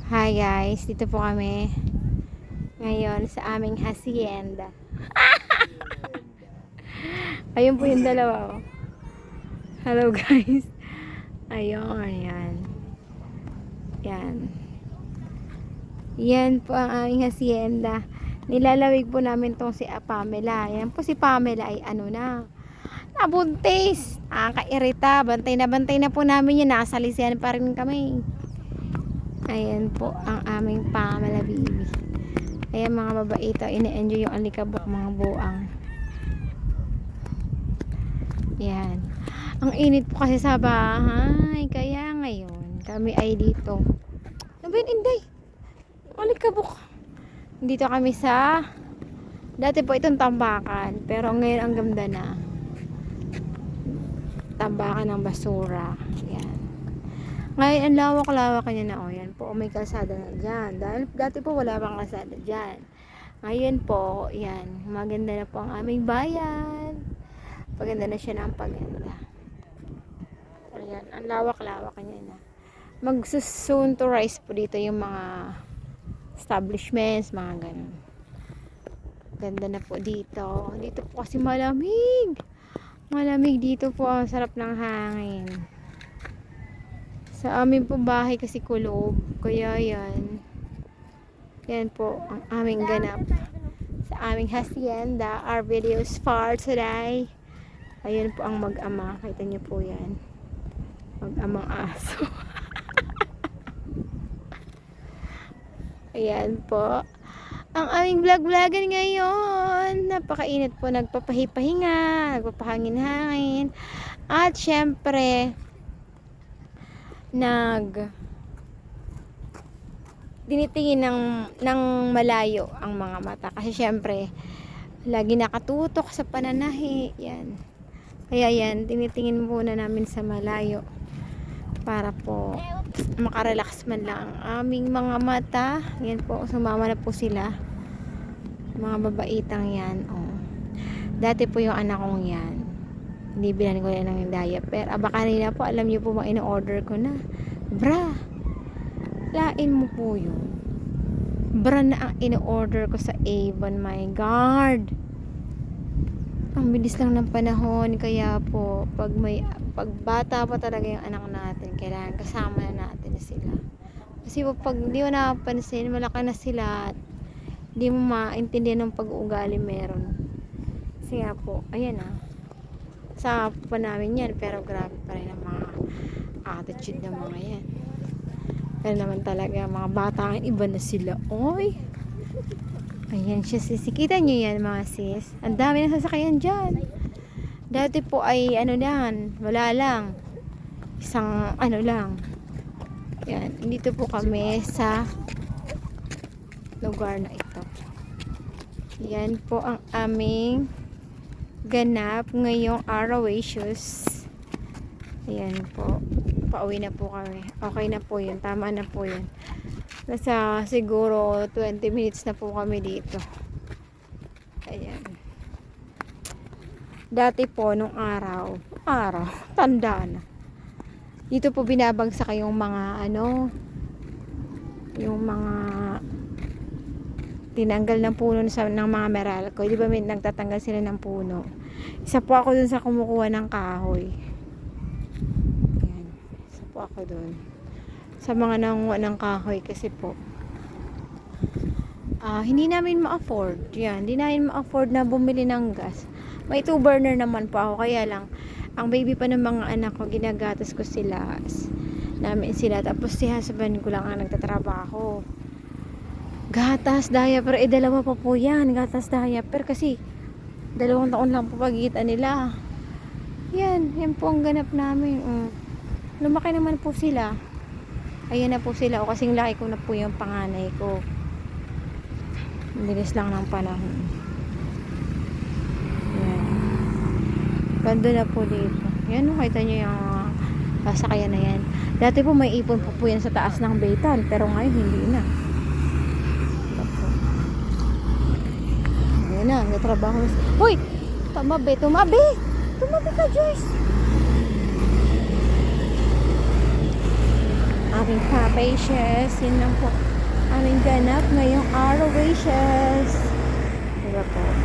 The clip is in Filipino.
Hi guys, dito po kami ngayon sa aming hacienda. Ayun po yung dalawa oh. Hello guys. Ayun, yan. Yan. Yan po ang aming hacienda. Nilalawig po namin tong si Pamela. Yan po si Pamela ay ano na, nabuntis. Kairita. Bantay na po namin yun. Nakasalisihan pa rin kami. Ayan po ang aming Pamela baby. Ayan mga babaito, ine-enjoy yung alikabok mga buang. Yan. Ang init po kasi sa bahay. Kaya ngayon, kami ay dito. Ano ba yun, Inday? Alikabok. Dito kami sa, dati po itong tambakan. Pero ngayon ang ganda na. Tambakan ng basura. Yan. Ngayon ang lawak-lawak niya na. O yan po, may kalsada na dyan. Dahil dati po wala pang kalsada dyan. Ngayon po, yan. Maganda na po ang aming bayan. Paganda na siya ng paganda. Ayan, ang lawak-lawak niya na. Mag-soon to rise po dito yung mga establishments, mga ganun. Ganda na po dito. Dito po kasi malamig. Malamig dito po. Ang sarap ng hangin. Sa amin po bahay kasi kulob. Kaya yan. Yan po ang aming ganap. Sa aming hacienda. Our videos for today. Ayan po ang mag-ama. Kita niyo po yan. Mag-amang aso. Ayan po. Ang aming vlog-vlogan ngayon. Napakainit po. Nagpapahipahinga. Nagpapahangin-hangin. At syempre, dinitingin ng malayo ang mga mata. Kasi syempre, lagi nakatutok sa pananahi. Yan. Kaya yan, tinitingin muna namin sa malayo. Para po makarelax man lang ang aming mga mata. Yan po, sumama na po sila. Mga babaitang yan. Oh. Dati po yung anak kong yan. Hindi bilan ko yan ng diaper. Baka kanina po, alam niyo po mga ino-order ko na. Bra, lain mo po yun. Bra na ang ino-order ko sa Avon. My God. Ang bilis lang ng panahon. Kaya po, pag bata pa talaga yung anak natin, kailangan kasama na natin sila. Kasi po, pag hindi mo napansin, malaki na sila at hindi mo maintindihan ng pag-uugali meron. Kasi nga po, ayan ah. Sa pa namin yan, pero grabe pa rin ang mga attitude ng mga yan. Pero naman talaga, mga bata, iba na sila. Oy! Ayan siya, sisikita nyo yan mga sis. Ang dami na sasakyan dyan. Dati po ay ano yan, wala lang. Isang ano lang. Yan, dito po kami sa lugar na ito. Yan po ang aming ganap ngayong Arawacious. Ayan po. Pauwi na po kami. Okay na po yun. Tama na po yun. Nasa siguro 20 minutes na po kami dito. Ayan. Dati po nung araw, tanda na. Dito po binabagsak yung mga ano, yung mga tinanggal ng puno ng mga Meralco. Di ba may nagtatanggal sila ng puno? Isa po ako dun sa kumukuha ng kahoy. Ayan. Isa po ako dun. Sa mga nanguha ng kahoy kasi po. Hindi namin ma-afford. Yan. Hindi namin ma-afford na bumili ng gas. May 2 burner naman po ako. Kaya lang, ang baby pa ng mga anak ko, ginagatas ko sila. Namin sila. Tapos si husband ko lang ang nagtatrabaho. Gatas, diaper, dalawa pa po yan. Gatas, diaper, kasi 2 taon lang po pagitan nila. Yan po ang ganap namin. Lumaki naman po sila. Ayan na po sila. O kasing laki ko na po yung panganay ko. Bilis lang ng panahon. Yan. Ganda na po dito. Yan, nakita nyo yung sasakyan na yan. Dati po may ipon po yan sa taas ng Baytan. Pero ngayon hindi na. Na, nagtrabaho. Hoy! Tumabi ka, Joyce! aming pa-pages. Yun lang po aming ganap ngayong araw, wishes. Diba po?